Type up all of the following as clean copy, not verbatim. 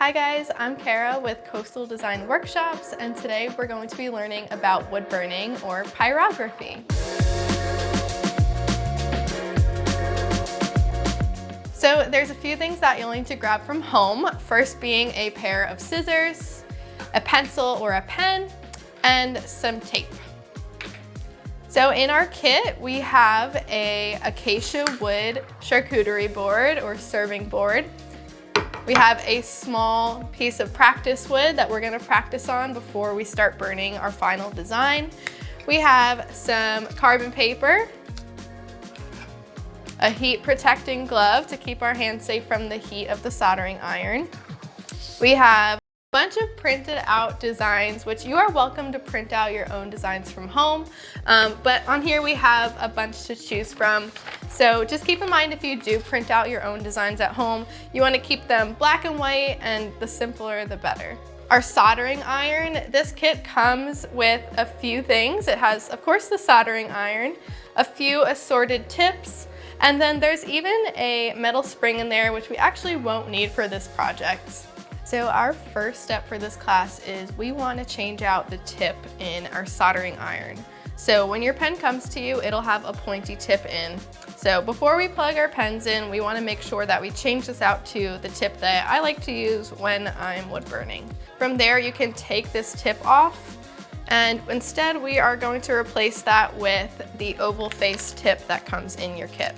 Hi guys, I'm Kara with Coastal Design Workshops, and today we're going to be learning about wood burning or pyrography. So there's a few things that you'll need to grab from home, first being a pair of scissors, a pencil or a pen, and some tape. So in our kit, we have a Acacia wood charcuterie board or serving board. We have a small piece of practice wood that we're gonna practice on before we start burning our final design. We have some carbon paper, a heat protecting glove to keep our hands safe from the heat of the soldering iron. We have a bunch of printed out designs, which you are welcome to print out your own designs from home. But on here we have a bunch to choose from. So just keep in mind, if you do print out your own designs at home, you want to keep them black and white, and the simpler the better. Our soldering iron, this kit comes with a few things. It has, of course, the soldering iron, a few assorted tips, and then there's even a metal spring in there, which we actually won't need for this project. So our first step for this class is we want to change out the tip in our soldering iron. So when your pen comes to you, it'll have a pointy tip in. So before we plug our pens in, we want to make sure that we change this out to the tip that I like to use when I'm wood burning. From there, you can take this tip off, and instead we are going to replace that with the oval face tip that comes in your kit.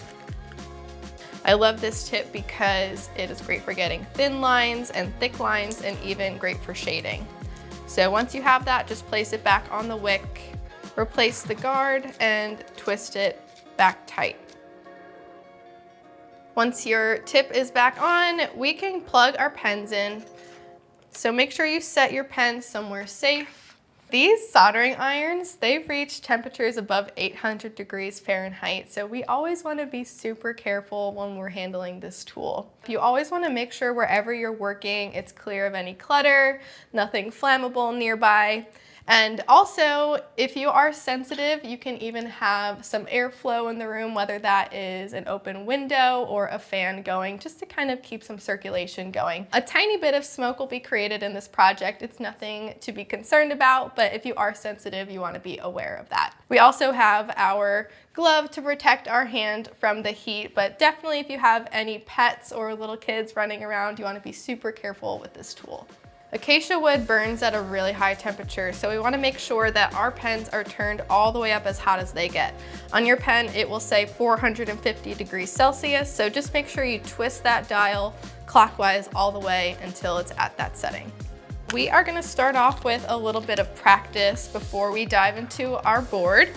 I love this tip because it is great for getting thin lines and thick lines, and even great for shading. So once you have that, just place it back on the wick, replace the guard, and twist it back tight. Once your tip is back on, we can plug our pens in. So make sure you set your pen somewhere safe. These soldering irons, they've reached temperatures above 800 degrees Fahrenheit, so we always want to be super careful when we're handling this tool. You always want to make sure wherever you're working, it's clear of any clutter, nothing flammable nearby. And also, if you are sensitive, you can even have some airflow in the room, whether that is an open window or a fan going, just to kind of keep some circulation going. A tiny bit of smoke will be created in this project. It's nothing to be concerned about, but if you are sensitive, you want to be aware of that. We also have our glove to protect our hand from the heat, but definitely if you have any pets or little kids running around, you want to be super careful with this tool. Acacia wood burns at a really high temperature, so we want to make sure that our pens are turned all the way up as hot as they get. On your pen, it will say 450 degrees Celsius, so just make sure you twist that dial clockwise all the way until it's at that setting. We are going to start off with a little bit of practice before we dive into our board.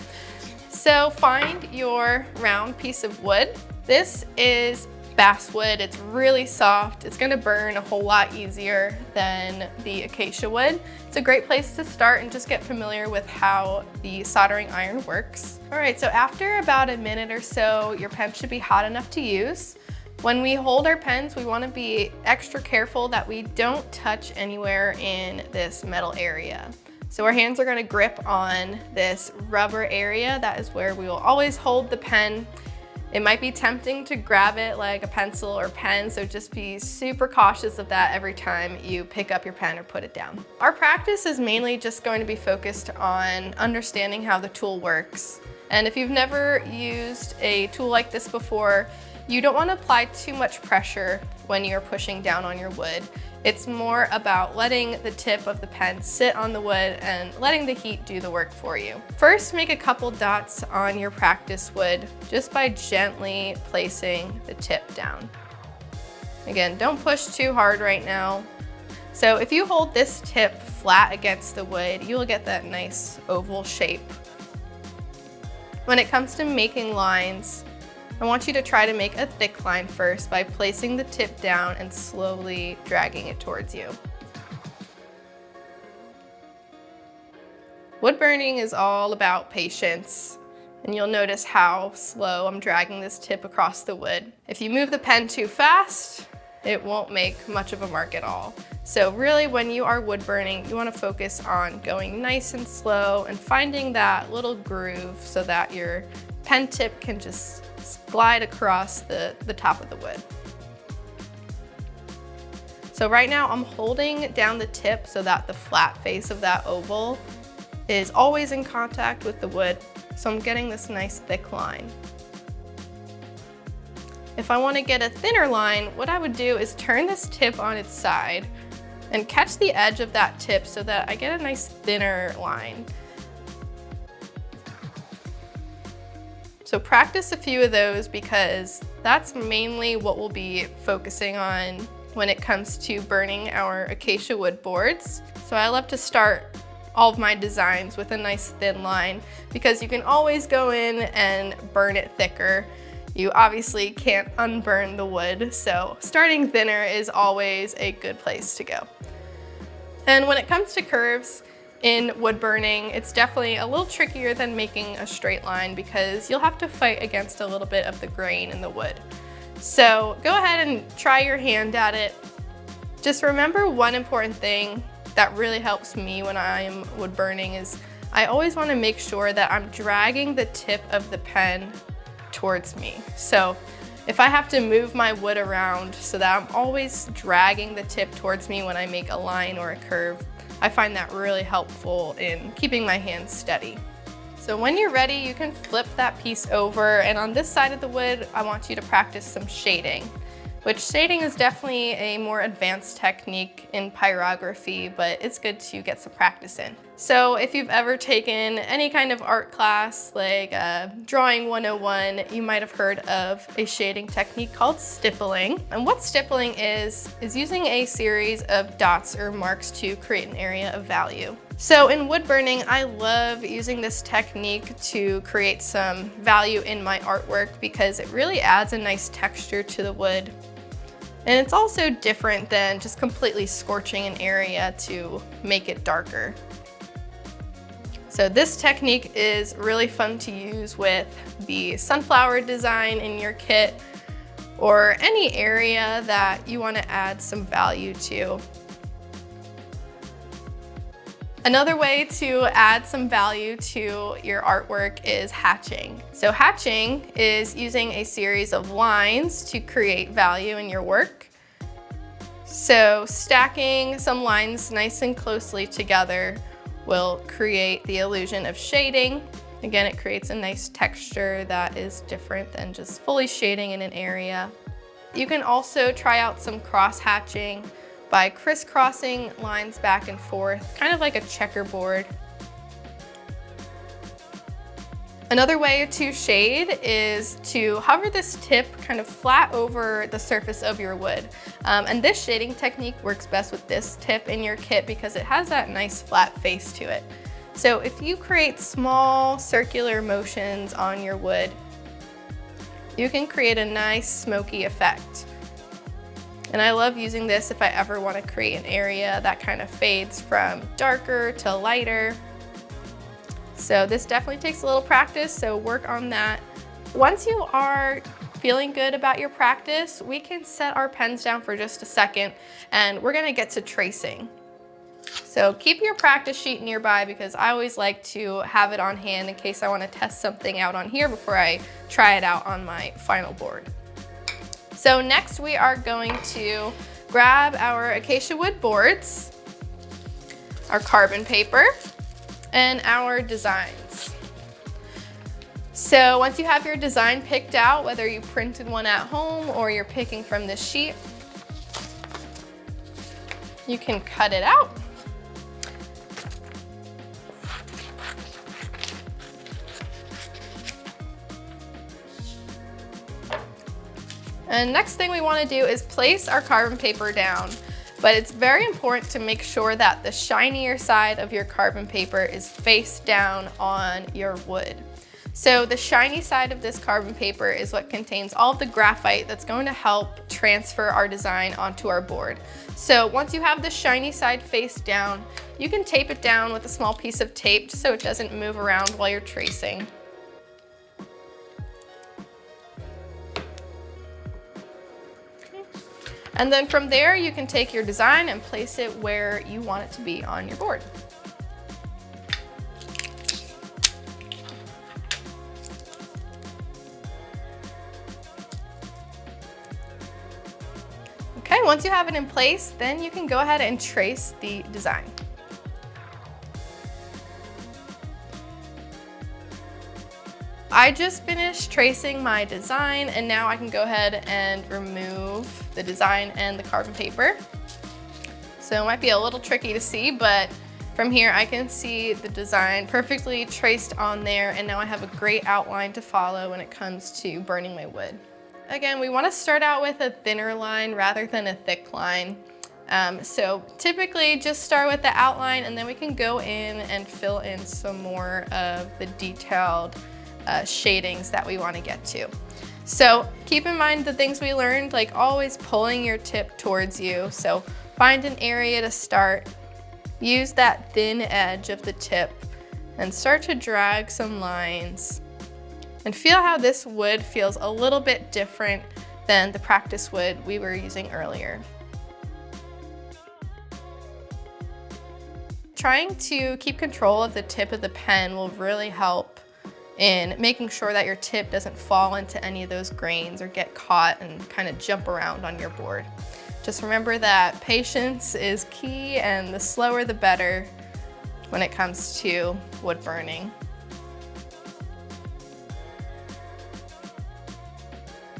So find your round piece of wood. This is basswood. It's really soft. It's going to burn a whole lot easier than the acacia wood. It's a great place to start and just get familiar with how the soldering iron works. All right, so after about a minute or so, your pen should be hot enough to use. When we hold our pens, we want to be extra careful that we don't touch anywhere in this metal area. So our hands are going to grip on this rubber area. That is where we will always hold the pen. It might be tempting to grab it like a pencil or pen, so just be super cautious of that every time you pick up your pen or put it down. Our practice is mainly just going to be focused on understanding how the tool works. And if you've never used a tool like this before, you don't want to apply too much pressure when you're pushing down on your wood. It's more about letting the tip of the pen sit on the wood and letting the heat do the work for you. First, make a couple dots on your practice wood just by gently placing the tip down. Again, don't push too hard right now. So if you hold this tip flat against the wood, you'll get that nice oval shape. When it comes to making lines, I want you to try to make a thick line first by placing the tip down and slowly dragging it towards you. Wood burning is all about patience, and you'll notice how slow I'm dragging this tip across the wood. If you move the pen too fast, it won't make much of a mark at all. So really, when you are wood burning, you want to focus on going nice and slow and finding that little groove so that your pen tip can just glide across the top of the wood. So right now I'm holding down the tip so that the flat face of that oval is always in contact with the wood. So I'm getting this nice thick line. If I want to get a thinner line, what I would do is turn this tip on its side and catch the edge of that tip so that I get a nice thinner line. So practice a few of those because that's mainly what we'll be focusing on when it comes to burning our acacia wood boards. So I love to start all of my designs with a nice thin line because you can always go in and burn it thicker. You obviously can't unburn the wood, so starting thinner is always a good place to go. And when it comes to curves in wood burning, it's definitely a little trickier than making a straight line because you'll have to fight against a little bit of the grain in the wood. So go ahead and try your hand at it. Just remember one important thing that really helps me when I am wood burning is I always want to make sure that I'm dragging the tip of the pen towards me. So if I have to move my wood around so that I'm always dragging the tip towards me when I make a line or a curve, I find that really helpful in keeping my hands steady. So when you're ready, you can flip that piece over, and on this side of the wood, I want you to practice some shading, which shading is definitely a more advanced technique in pyrography, but it's good to get some practice in. So if you've ever taken any kind of art class, like Drawing 101, you might have heard of a shading technique called stippling. And what stippling is using a series of dots or marks to create an area of value. So in wood burning, I love using this technique to create some value in my artwork because it really adds a nice texture to the wood. And it's also different than just completely scorching an area to make it darker. So this technique is really fun to use with the sunflower design in your kit or any area that you want to add some value to. Another way to add some value to your artwork is hatching. So hatching is using a series of lines to create value in your work. So stacking some lines nice and closely together will create the illusion of shading. Again, it creates a nice texture that is different than just fully shading in an area. You can also try out some cross hatching by crisscrossing lines back and forth, kind of like a checkerboard. Another way to shade is to hover this tip kind of flat over the surface of your wood. And this shading technique works best with this tip in your kit because it has that nice flat face to it. So if you create small circular motions on your wood, you can create a nice smoky effect. And I love using this if I ever want to create an area that kind of fades from darker to lighter. So this definitely takes a little practice, so work on that. Once you are feeling good about your practice, we can set our pens down for just a second and we're gonna get to tracing. So keep your practice sheet nearby because I always like to have it on hand in case I want to test something out on here before I try it out on my final board. So next we are going to grab our acacia wood boards, our carbon paper, and our designs. So once you have your design picked out, whether you printed one at home or you're picking from this sheet, you can cut it out. And next thing we want to do is place our carbon paper down. But it's very important to make sure that the shinier side of your carbon paper is face down on your wood. So the shiny side of this carbon paper is what contains all of the graphite that's going to help transfer our design onto our board. So once you have the shiny side face down, you can tape it down with a small piece of tape just so it doesn't move around while you're tracing. And then from there, you can take your design and place it where you want it to be on your board. Okay, Okay, once you have it in place, then you can go ahead and trace the design. I just finished tracing my design, and now I can go ahead and remove the design and the carbon paper. So it might be a little tricky to see, but from here I can see the design perfectly traced on there, and now I have a great outline to follow when it comes to burning my wood. Again, we want to start out with a thinner line rather than a thick line. So typically just start with the outline, and then we can go in and fill in some more of the detailed shadings that we want to get to. So keep in mind the things we learned, like always pulling your tip towards you. So find an area to start, use that thin edge of the tip, and start to drag some lines. And feel how this wood feels a little bit different than the practice wood we were using earlier. Trying to keep control of the tip of the pen will really help in making sure that your tip doesn't fall into any of those grains or get caught and kind of jump around on your board. Just remember that patience is key, and the slower the better when it comes to wood burning.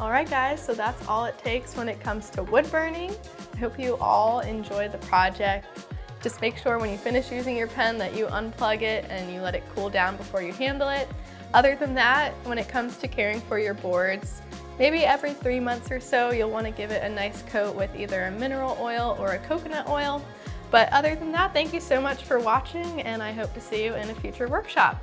All right guys, so that's all it takes when it comes to wood burning. I hope you all enjoyed the project. Just make sure when you finish using your pen that you unplug it and you let it cool down before you handle it. Other than that, when it comes to caring for your boards, maybe every 3 months or so you'll want to give it a nice coat with either a mineral oil or a coconut oil. But other than that, thank you so much for watching, and I hope to see you in a future workshop.